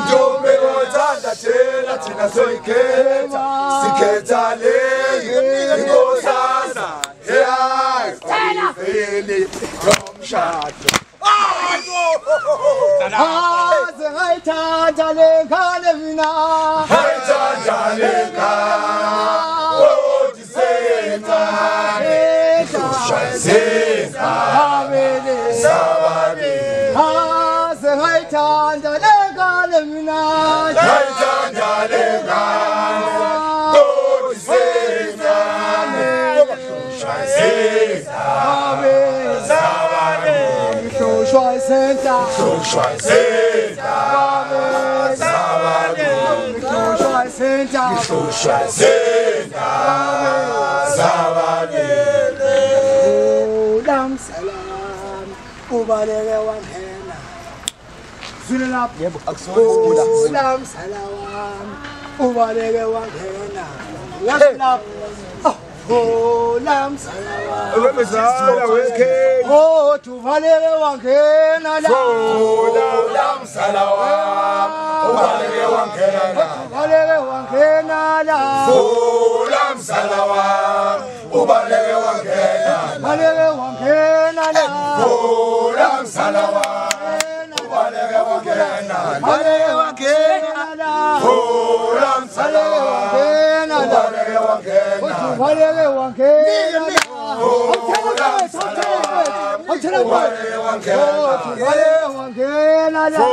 Njombe ngozanda thela thina soyikhetha sikhetha le inkosana hey nomshado ngayithanda lekhale mina ngayithanda lekhale odisenta shayiseka abele sabani ngayithanda lekhale mina ngayithanda lekhale odisenta shayiseka abele sabani Shwayisenta Shwayisenta sabani Shwayisenta Shwayisenta sabani Ulam salam ubaleke wangena Zulelap yebo akusikula ulam salam ubaleke wangena Yasilap Ulam salam Wemezala wekhe Oh tuvaleke wangena la Ulam salam ubaleke wangena Ubaleke wangena la Ulam salam ubaleke wangena Ubaleke wangena la Ulam salam ubaleke wangena Ubaleke wangena la Ulam salam ubaleke wangena Ubaleke wangena la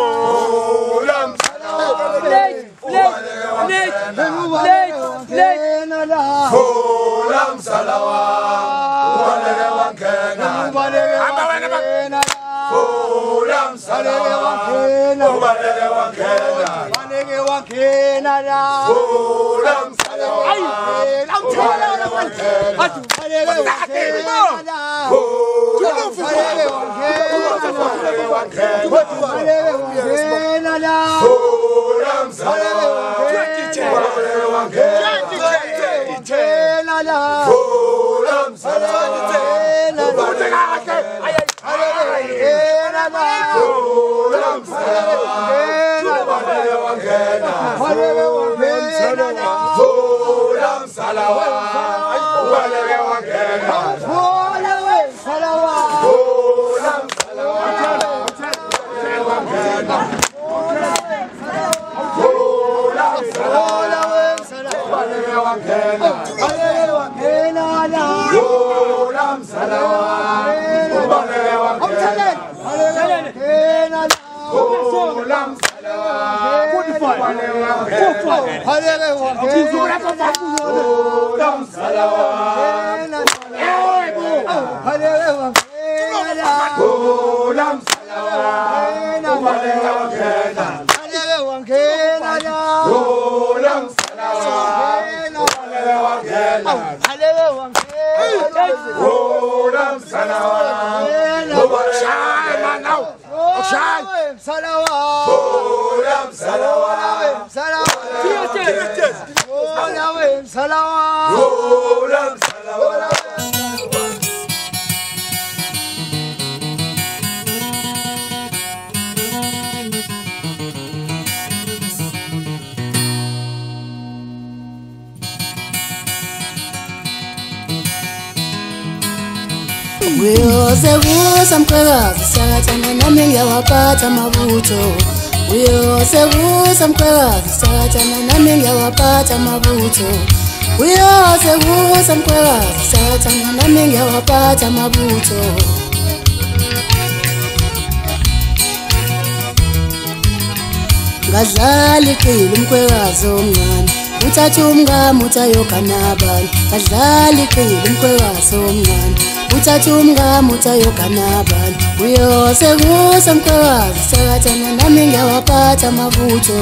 uyoze kusamkhwekazi sakhathana nami ngiyawaphatha amabutho uyoze kusamkhwekazi sakhathana nami ngiyawaphatha amabutho uyoze kusamkhwekazi sakhathana nami ngiyawaphatha amabutho ngadlala iqili umkhwekazi omncane uthatha umngamo utayogana ngadlala iqili umkhwekazi omncane uthatha umngamo utayogana uyoze kusamkhwekazi sakhathana nami ngiyawaphatha amabutho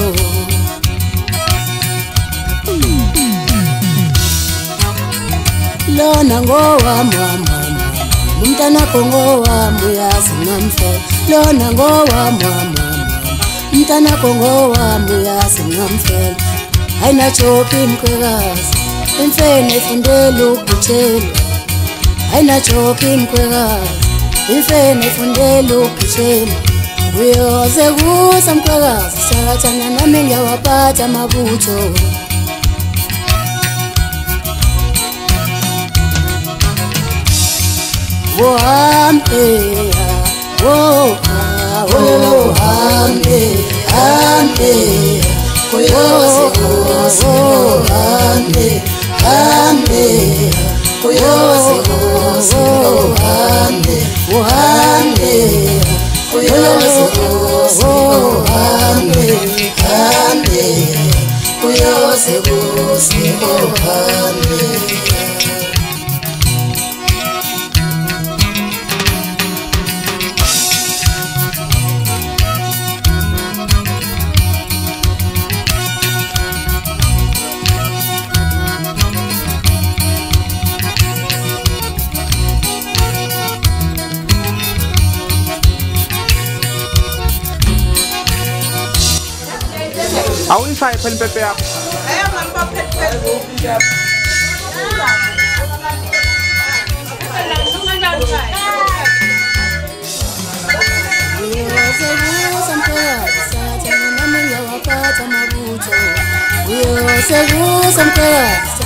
lona ngowami umntanakho ngowami uyazi ngamfela lona ngowami umntanakho ngowami uyazi ngamfela ayinajoki mkhwekazi imfene ifundela ukugitshela ayinajoki mkhwekazi imfene ifundela ukugitshela uyoze kusamkhwekazi sakhathana nami ngiyawaphatha amabutho wohambe wohambe hambe uyoze kusamkhwekazi hambe uyoze kusamkhwekazi hambe uyoze kusamkhwekazi hambe uyoze kusamkhwekazi Awi fai pen pepe up. Ayo mampa pepe. uyoze kusamkhwekazi sakhathana nami ngiyawaphatha amabutho uyoze kusamkhwekazi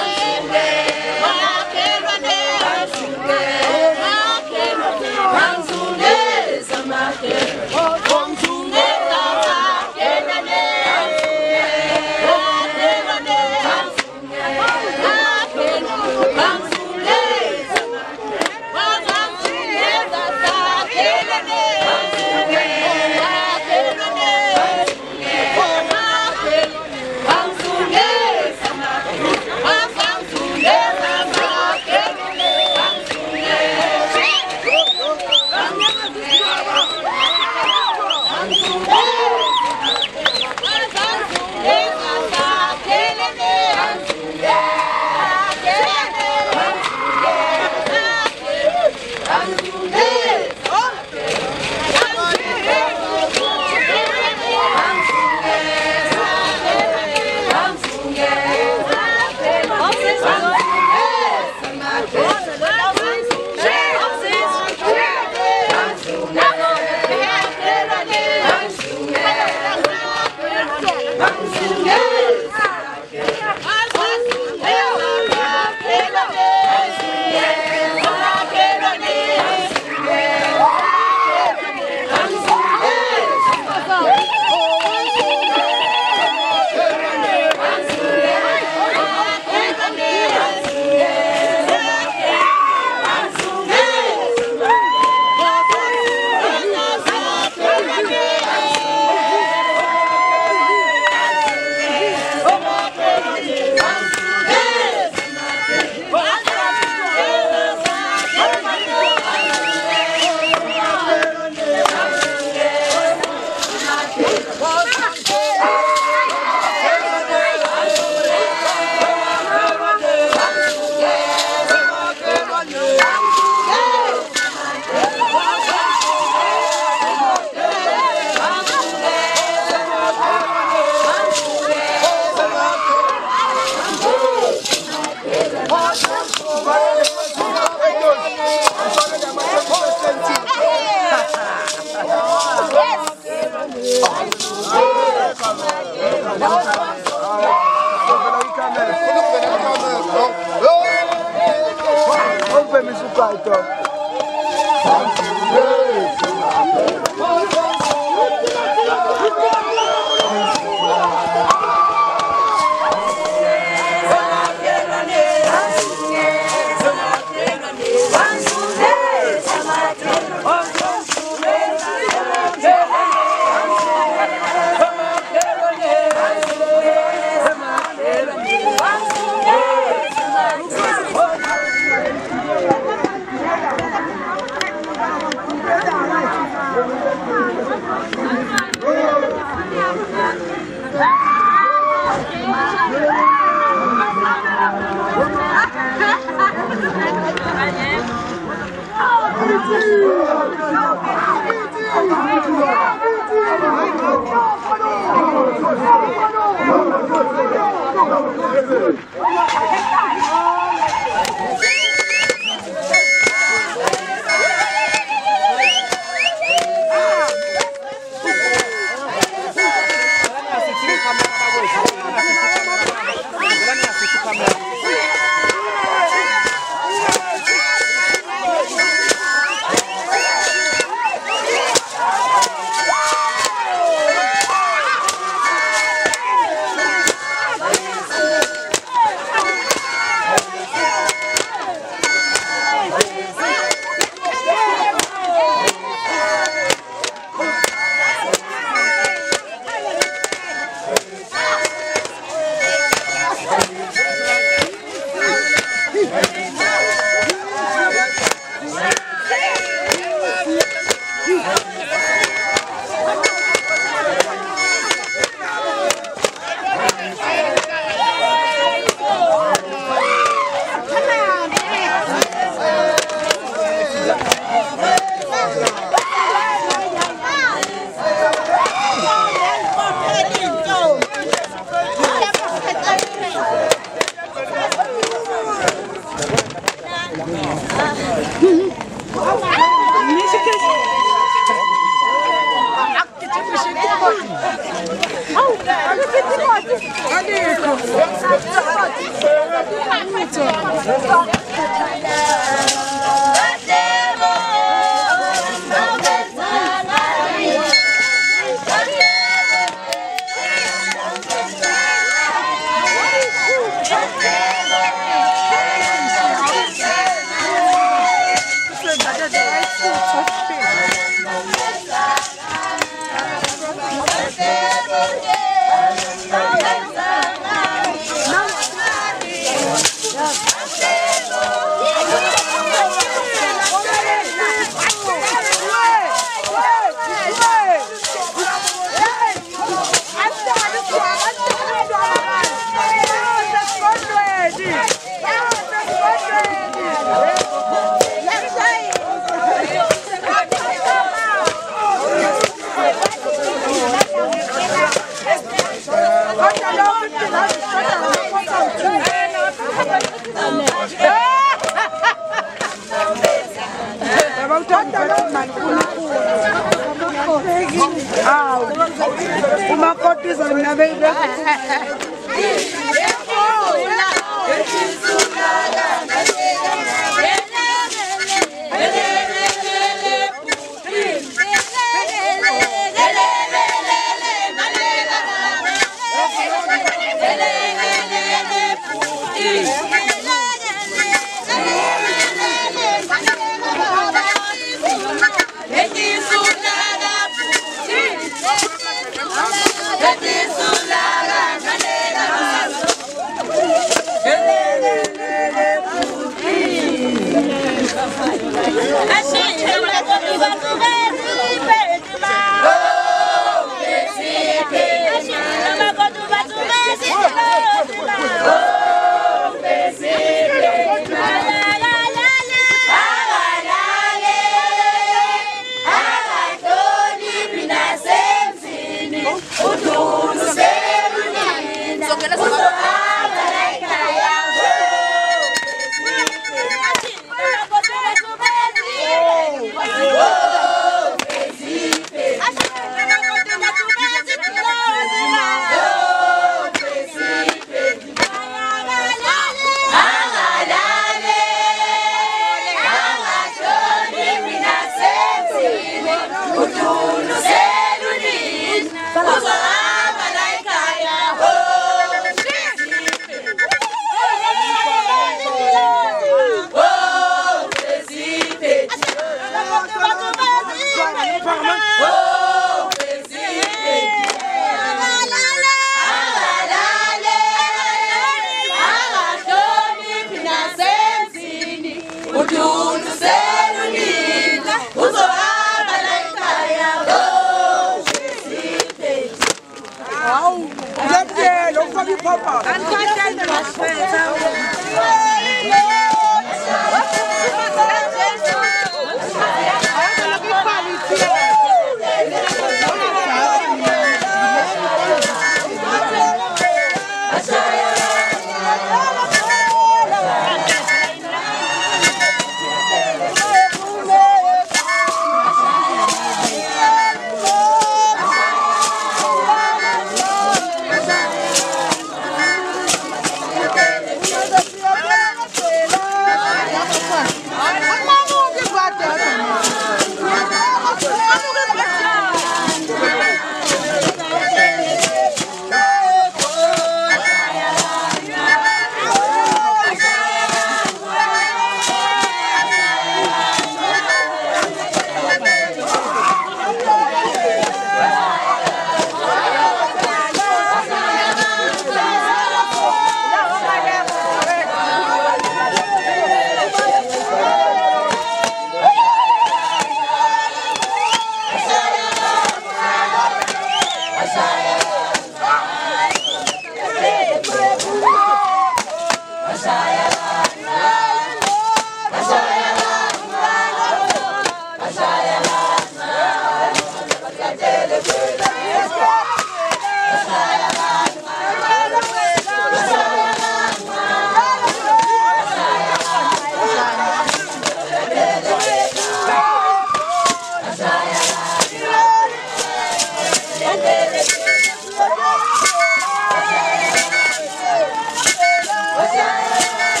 Asaya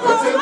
What's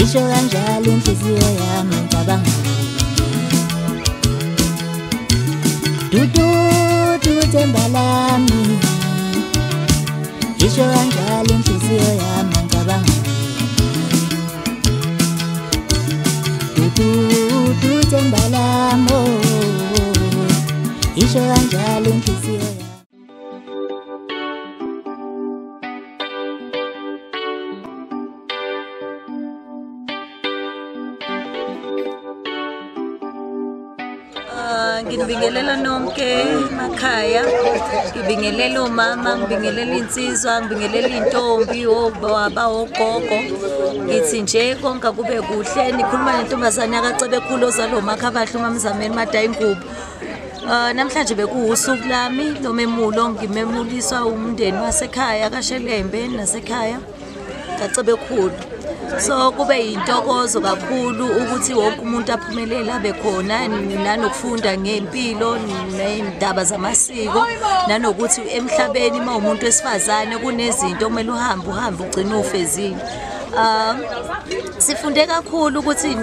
Isho kanjalo inhliziyo yami ngicabanga Dudu themba lami Isho kanjalo inhliziyo yami ngicabanga Dudu themba lami Isho kanjalo inhliziyo yami Ngibingelela nonke emakhaya, ngibingelela umama, ngibingelela insizwa, ngibingelela intombi, obaba, ogogo. Ngithi nje konke kube kuhle, nikhuluma nentombazane yakacebe ozalo makha abahle uMamzameni Madayingubo. Namhlanje bekuwusuku lami lomemulo, ngimemuliswa umndeni wasekhaya kaShelembe nasekhaya kacebe khulu. So kube yintokozo kakhulu ukuthi wonke umuntu aphumelele abe khona nanokufunda ngempilo nezindaba zamasiko nanokuthi emhlabeni uma umuntu wesifazane kunezinto kumele uhambe ugcine ufezile. sifunde kakhulu ukuthi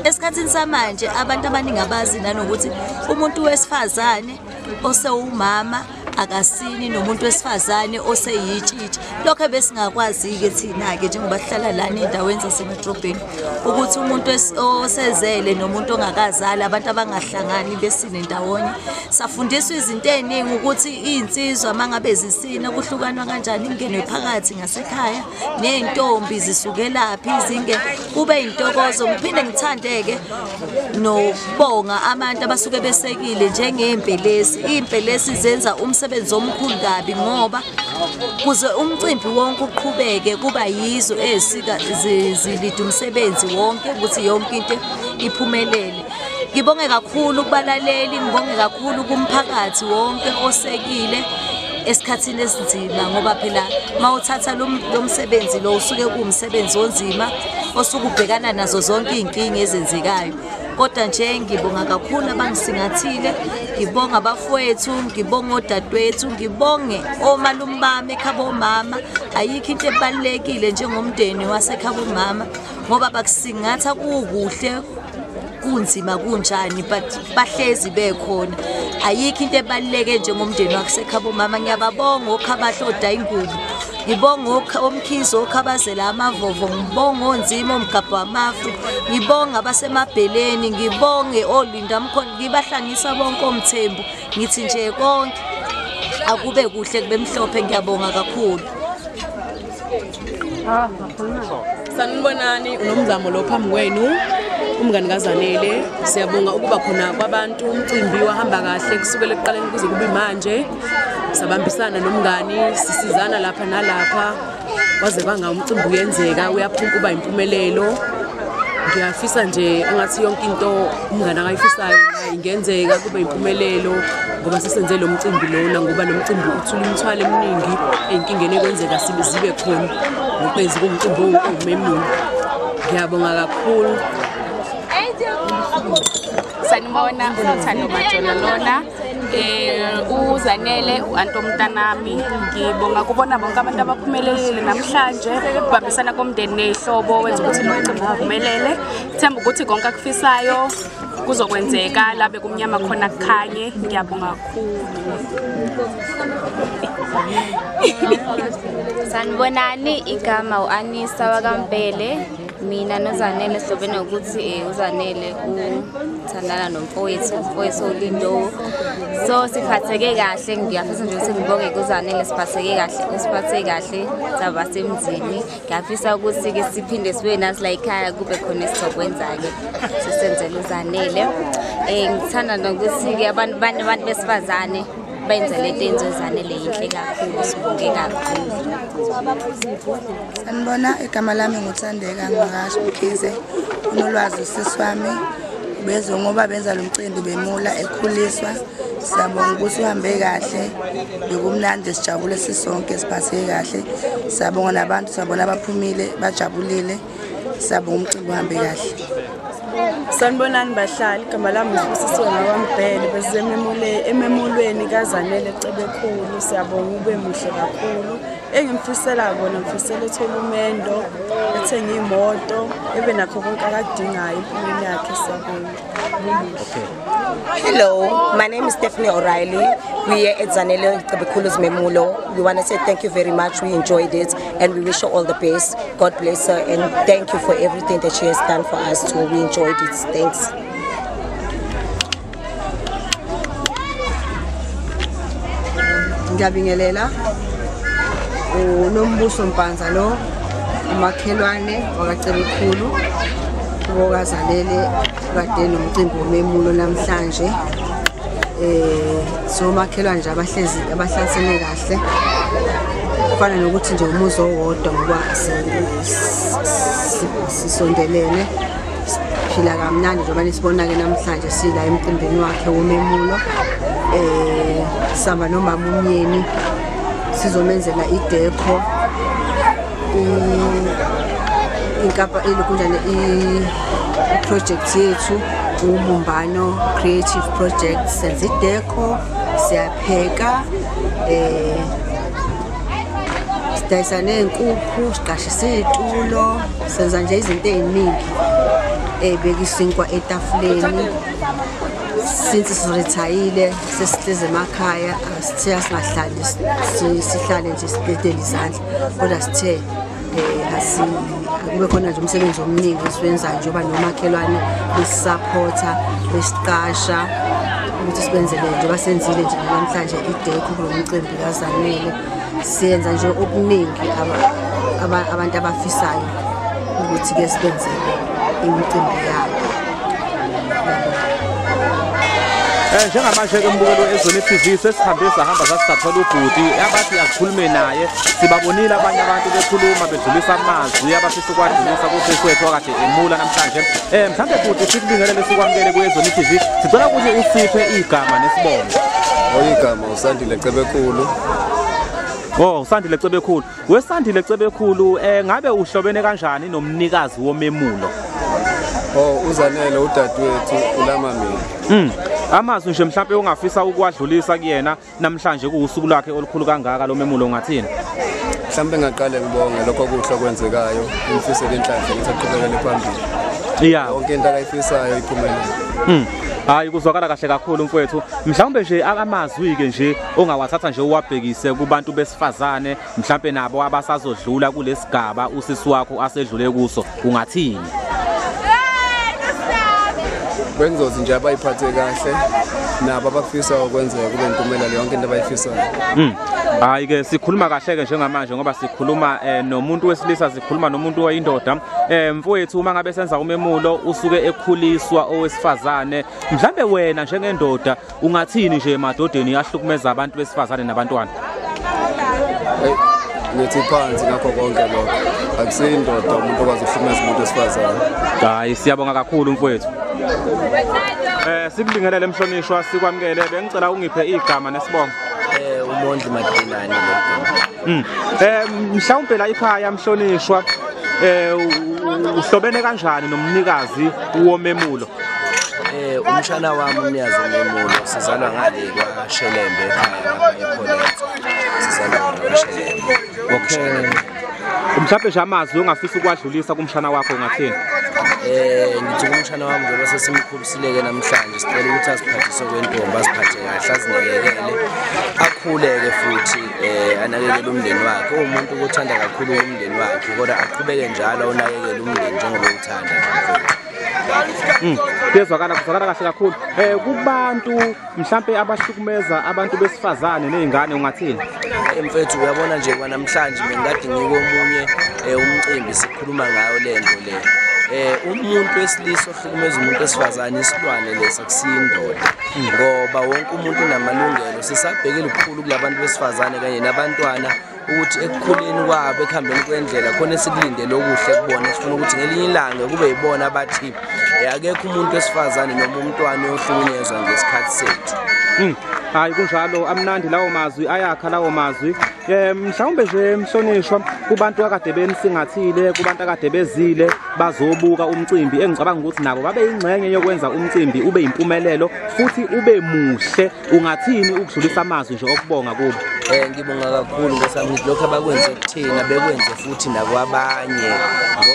esikhathini samanje abantu abaningi abazi nanokuthi umuntu wesifazane osewumama akasini nomuntu wesifazane oseyitshitshi. Lokho besingakwazi-ke thina-ke njengoba sihlala lana ey'ndaweni zasemadrobheni ukuthi umuntu osezele nomuntu ongakazali abantu abangahlangani besine ndawonye. Safundiswa izinto ey'ningi ukuthi iy'nsizwa uma ngabe zisina kuhlukanwa kanjani, ingenwe phakathi ngasekhaya, ney'ntombi zisukelaphi izinge kube yintokozo. Ngiphinde ngithande-ke nokubonga abantu abasuke besekile njengey'mpelesi. Iy'mpelesi zenza umsebenzi omkhulu kabi ngoba kuze umcimbi wonke uqhubeke kuba yizo ezisika zilida umsebenzi wonke ukuthi yonke into iphumelele. Ngibonge kakhulu kubalaleli, ngibonge kakhulu kumphakathi wonke osekile esikhathini esinzima ngoba phela mawuthatha lo msebenzi lo usuke kuwumsebenzi onzima osuke ubhekana nazo zonke iy'nkinga ezenzekayo. Kodwa nje ngibonga kakhulu abangisingathile, ngibonga abafowethu, ngibonga odadewethu, ngibonge omalume bami ekhaya bomama. Ayikho into ebalulekile njengomndeni wasekhaya bomama ngoba bakusingatha kukuhle kunzima kunjani but bahlezi bekhona. Ayikho into ebaluleke njengomndeni wasekhaya bomama. Ngiyababonga okhabahloda ingubo, ngibonga omkhizo okhabazela amavovo, ngibonga onzima omgabha wamafu, ngibonga abasemabheleni, ngibonge olinda mkhona, ngibahlangisa bonke omthembu. Ngithi nje konke akube kuhle kube mhlophe. Ngiyabonga kakhulu. Sanibonani, unomzamo lo phambi kwenu, umngani kaZanele. Siyabonga ukuba khona kwabantu, umcimbi wahamba kahle kusukela ekuqaleni kuze kube manje. Sabambisana nomngani, sisizana lapha nalapha waze kwanga umcimbi uyenzeka, uyaphuma uba impumelelo. Ngiyafisa nje angathi yonke into umngani akayifisayo ingenzeka kube impumelelo ngoba sisenze lo mcimbi lona, ngoba lo mcimbi uthula imithwalo eminingi ey'nkingeni ekwenzeka zibe khona ngokwenza kumcimbi omemulo. Ngiyabonga kakhulu. Sanibona, uNothando Majola lona. UZanele u-anti omntanami. Ngibonga kubona bonke abantu abaphumelelile namhlanje ukubambisana komndeni ney'hlobo wenza ukuthi lo mcimbi uphumelele. Themba ukuthi konke akufisayo kuzokwenzeka, labe kumnyama khona kukhanye. Ngiyabonga kakhulu. Sanibonani, igama u-Anisa wakaMbele. Mina noZanele sihlobene ukuthi uZanele uthandana nomfowethu uLindo. So siphatheke kahle. Ngiyafisa nje ukuthi ngibonge kuZanele siphathe kahle saba semzini. Ngiyafisa ukuthi ke siphinde sibe nathi la ekhaya kube khona esizokwenza-ke sisenzele uZanele. Ngithanda nokuthi ke abantu besifazane benze lento enzoZanele yinhle kakhulu, sibonge kakhulu. Sanibona, igama lami nguThandeka Ngqakashi Mkhize. Unolwazi usisi wami bezo ngoba benza lo mcimbi bemula ekhuliswa. Siyabonga ukuthi uhambe kahle, bekumnandi sijabule sisonke siphatheke kahle. Siyabonga nabantu sabona abaphumile bajabulile. Siyabonga umcimbi uhambe kahle. Sanibonani bahlali, igama lami usisi wakaMbele. Bese ememulweni kaZanele Cebekhulu. Siyabonga ube muhle kakhulu. Engimfisela bona ngifisela uTholumendo, ethenge imoto, ebe nakho konke akadingayo empilweni yakhe. Siyabonga. Hello, my name is Stephanie O'Reilly. We are at Zanele Cebekhulu's Memulo. We want to say thank you very much. We enjoyed it and we wish her all the best. God bless her and thank you for everything that she has done for us too. We enjoyed it. Thanks. Ngiyabingelela uNombuso Mpanza lo umakhelwane wakaCebekhulu wokaZanele kade nomcimbi womemulo namhlanje. So makhelwane nje abahlalisene kahle kufana nokuthi nje umuzi owodwa ngoba sisondelene siphila kamnandi njengoba nisibona ke namhlanje sila emcimbini wakhe womemulo. Sihamba nomama umyeni sizomenzela ideco inkapa ilokunjani i-project yethu ubumbano creative project. Senza ideco, siyapheka, sidayisa ney'nkukhu, siqashisa iy'tulo, senza nje izinto ey'ningi ey'beka isinkwa etafuleni. Since sirithayile sesihlezi emakhaya asithe singahlali sihlale nje sibhedele izandla kodwa sithe kube khona nje umsebenzi omningi esiwenzayo njengoba nomakhelwane besisapotha besiqasha ukuthi sibenzele njengoba senzile nje namhlanje idekho kulo mcimbi kaZanele. Siyenza nje okuningi abantu abafisayo ukuthi-ke sibenzele imicimbi yabo. Njengamanje-ke mbukelo eZone TV sesihambe sahamba sasithathola ubhuti abathi asikhulume naye. Sibabonile abanye abantu bekhuluma bedlulisa amazwi abafisa ukwadlulisa kuSisi wethu akade emula namhlanje. Mhlambe futhi sikubingelele sikwamukele kuZone TV. Sicela ukuthi usiphe igama nesibongo. Igama uSandile Cebekhulu. uSandile Cebekhulu. WeSandile Cebekhulu ngabe uhlobene kanjani nomnikazi womemulo? uZanele udadewethu ulamamini. Amazwi nje mhlawumbe ungafisa ukwadlulisa kuyena namhlanje kuusuku lakhe olukhulu kangaka lo memulo ngathini? Mhlawumbe ngaqale ngibonge lokho okuhle okwenzekayo, ngifisele inhlanhla ukuthi aqhubekele phambili. Yonke into akayifisayo iphumelele. Hayi kuzwakala kahle kakhulu mfowethu. Mhlawumbe nje amazwi ke nje ongawathatha nje uwabhekise kubantu besifazane mhlawumbe nabo abasazodlula kulesigaba usisi wakho asedlule kuso ungathini? Bengizothi nje abayiphathe kahle nabo abafisa ukwenzeka kube impumelelo yonke into abayifisayo. Hayi ke sikhuluma kahle ke njengamanje ngoba sikhuluma nomuntu wesilisa sikhuluma nomuntu oyindoda. Mfowethu uma ngabe senza umemulo usuke ekhuliswa owesifazane mhlambe wena njengendoda ungathini nje emadodeni ahlukumeza abantu besifazane nabantwana? Ngithi phansi ngakho konke lokho. Akusiyindoda umuntu okwazi ukuhlukumeza umuntu wesifazane. Hayi siyabonga kakhulu mfowethu. Sikubingelele mhlonishwa sikwamukele bengicela ungiphe igama nesibongo. Umondli Madinani lo. Mhlawumbe la ekhaya mhlonishwa uhlobene kanjani nomnikazi womemulo? Umshana wami umnikazi womemulo sizalwa ngale kwaShelembe ekhaya ePolenza. Sizalwa kwaShelembe. Okay. Mhlawumbe nje amazwi ongafisa ukwadlulisa kumshana wakho ngathini? Ngithi umshana wami njengoba sesimkhulisileke namhlanje sicela ukuthi asiphathise kwentombi asiphathe kahle azinakekele akhuleke futhi anakekele umndeni wakhe. Umuntu othanda kakhulu umndeni wakhe kodwa aqhubeke njalo unakekele umndeni njengoba uthanda. Kuzwakala kahle kakhulu. Kubantu mhlambe abahlukumeza abantu besifazane nezingane ungathini? Mfethu uyabona nje kwanamhlanje ngingade ngikomunye umcimbi sikhuluma ngayo lento le. Umuntu wesilisa ohlukumeza umuntu wesifazane isilwane lesa kusiyindoda ngoba wonke umuntu unamalungelo. Sisabhekela ukukhulu kulabantu besifazane kanye nabantwana ukuthi ekukhuleni kwabo ekuhambeni kwendlela khona esikulindele okuhle kubona sifuna ukuthi ngelinye ilanga kube yibona abathi akekho umuntu wesifazane noma umntwana ohlukunyezwa ngesikhathi sethu. Hayi kunjalo amnandi lawo mazwi ayakha lawo mazwi. Mhlawumbe nje mhlonishwa kubantu akade benisingathile kubantu akade bezile bazobuka umcimbi engicabanga ukuthi nabo babe ingxenye yokwenza umcimbi ube impumelelo futhi ube muhle. Ungathini ukudlulisa amazwi nje okubonga kubo? Ngibonga kakhulu ngesami lokho abakwenze kuthina bekwenze futhi nakwabanye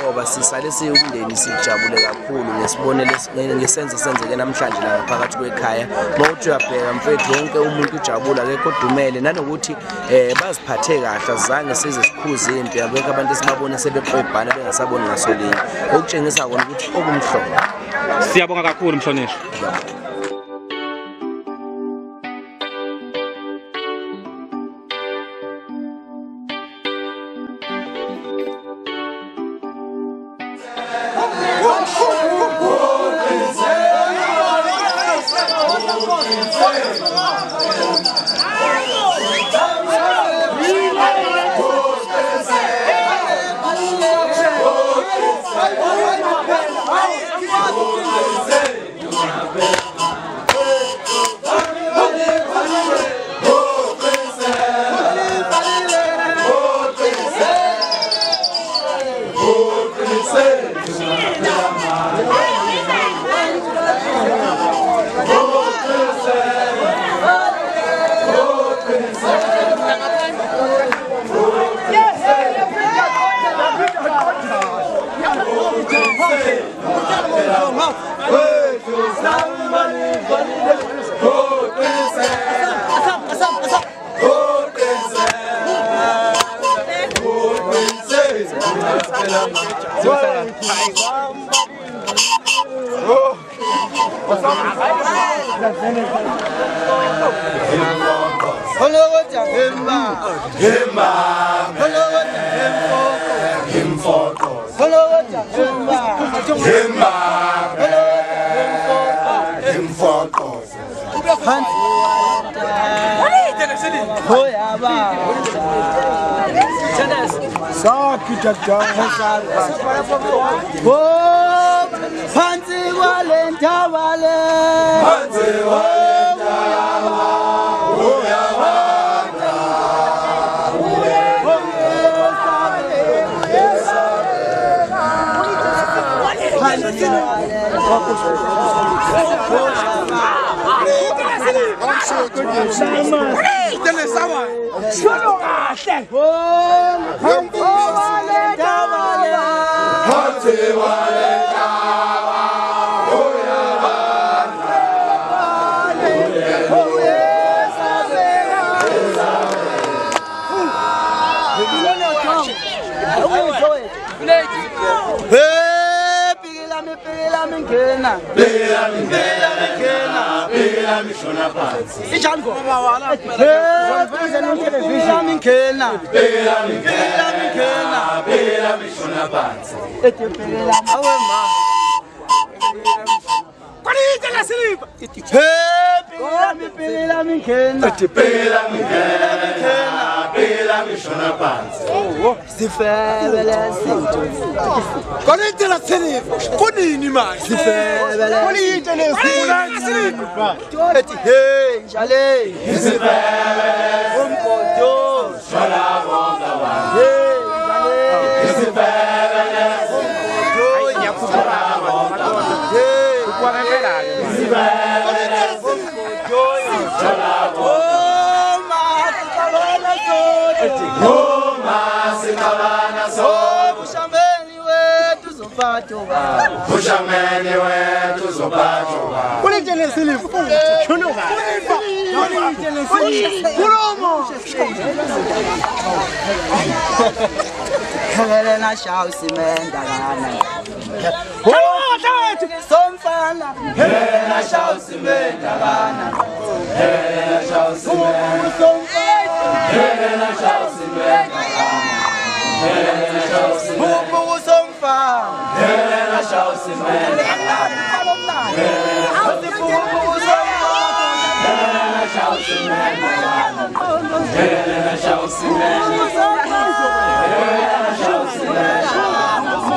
ngoba sisale siyumndeni sijabule kakhulu ngesibonelo ngesenzo senzeke namhlanje la phakathi kwekhaya. Mawuthi uyabheka mfethu wonke umuntu ujabula akekho odumele nanokuthi baziphathe kahle azange size sikhuze impi abekho abantu esibabona sebeqebhana bengasaboni ngasolinye okutshengisa kona ukuthi okumhlobo. Siyabonga kakhulu mhlonishwa. Helena shall cement Somfana Helena shall cement Helena shall cement Helena shall cement Helena shall cement Helena shall cement Helena shall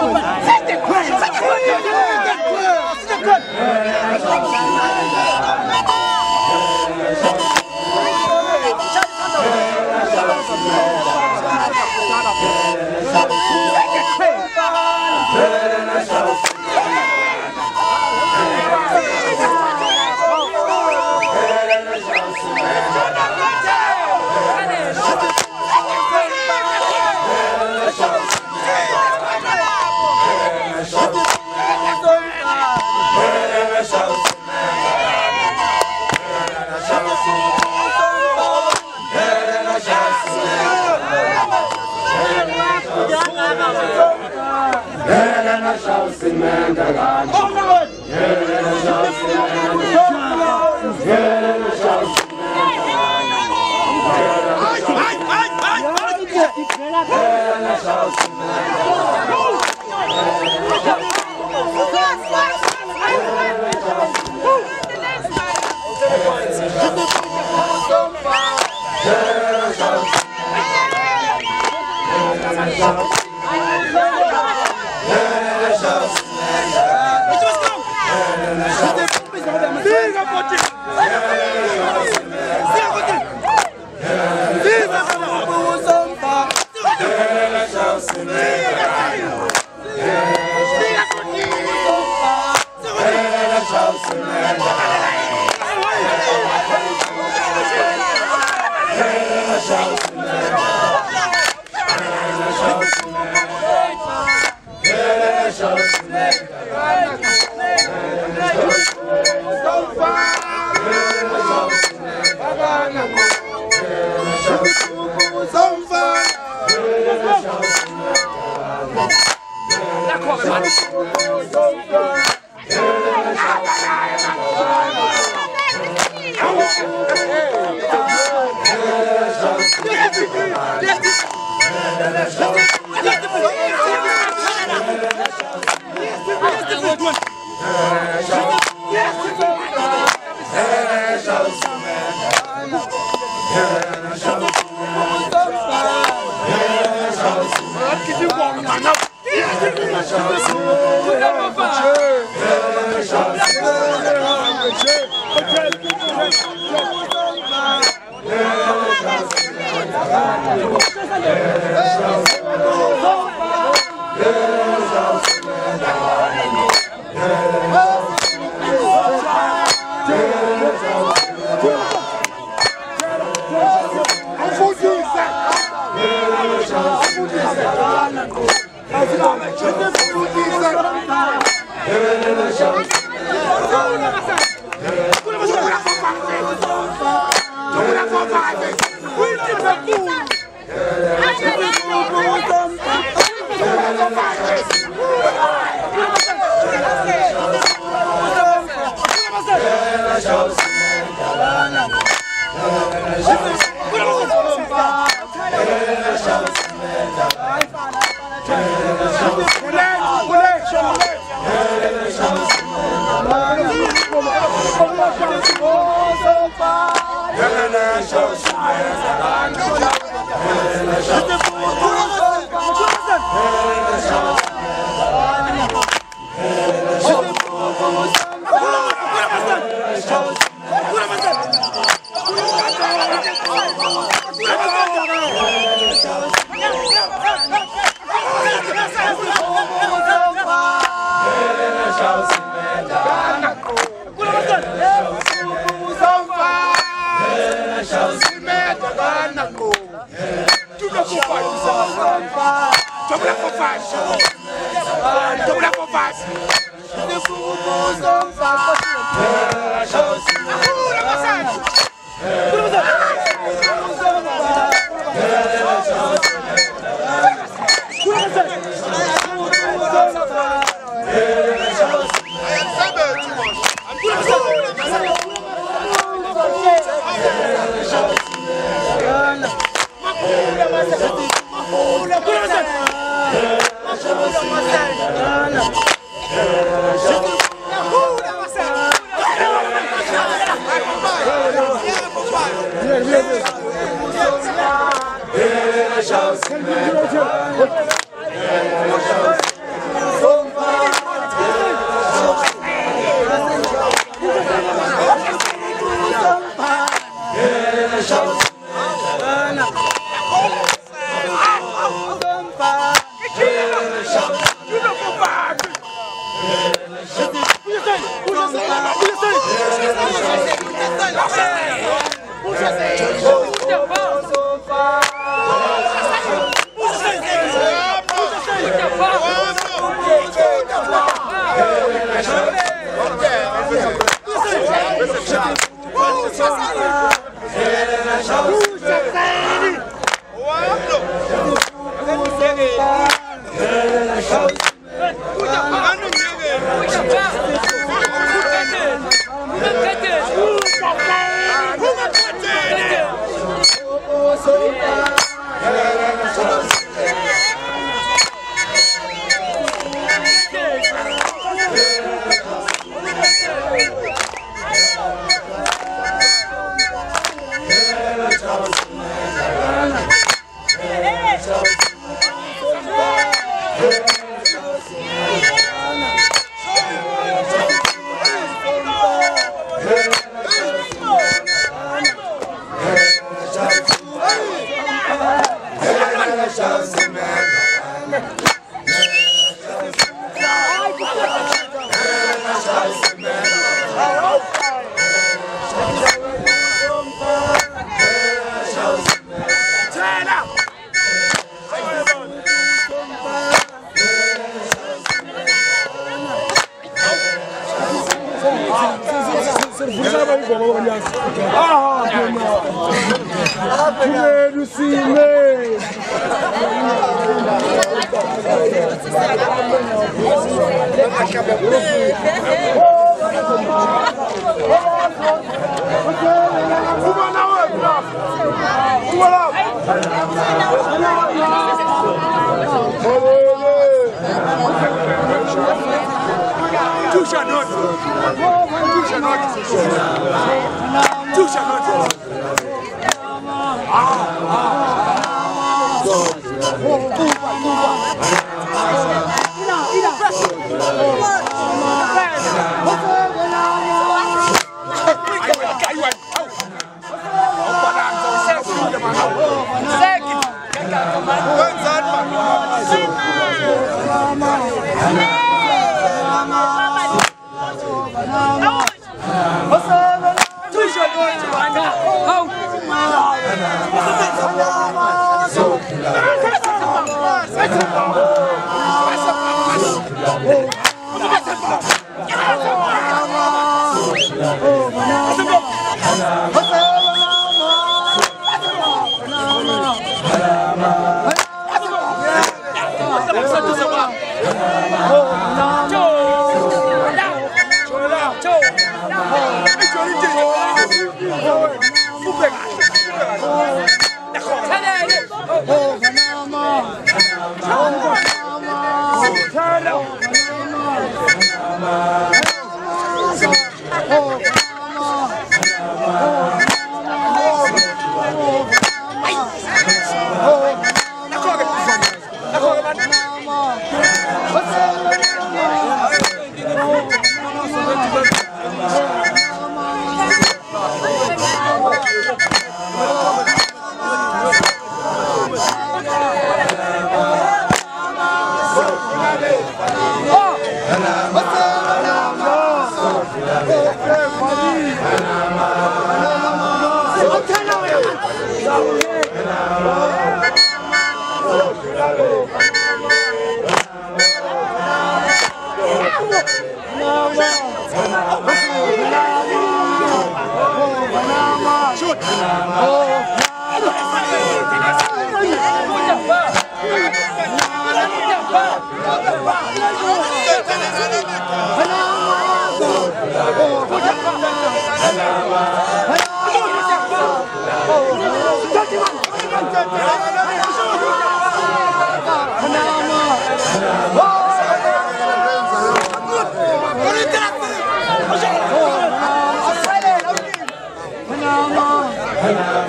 Ah,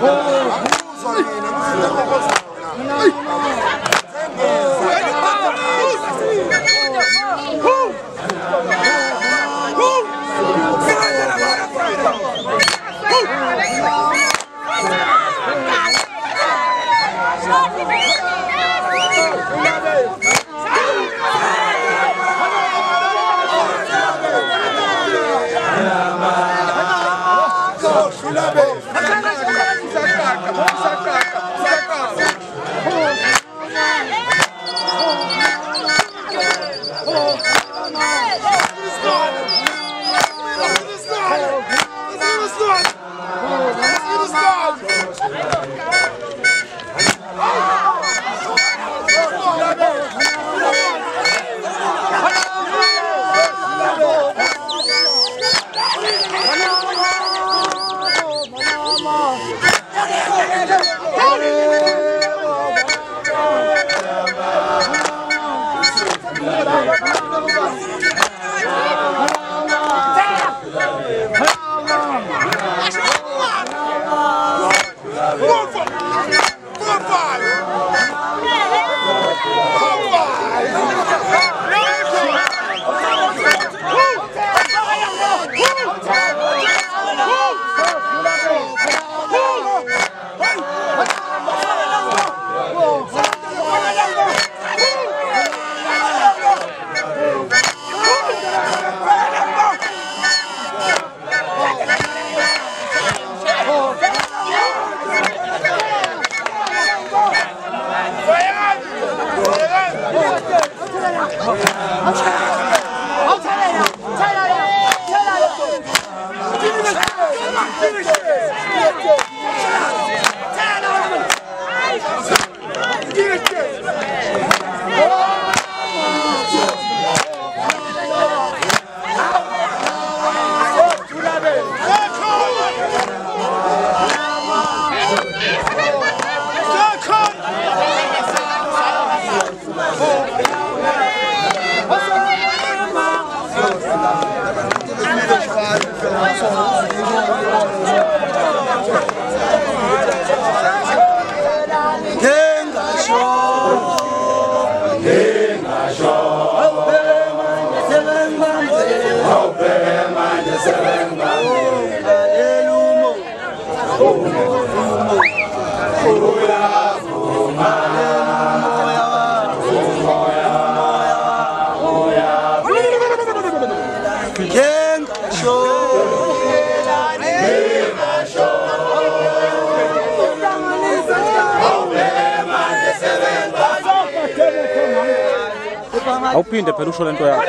Oh Awuphinde phela usho lento yakho.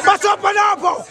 Masopha lapho.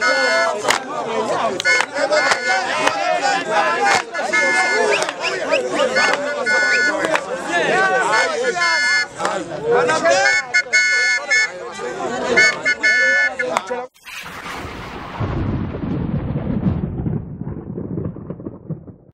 Hey,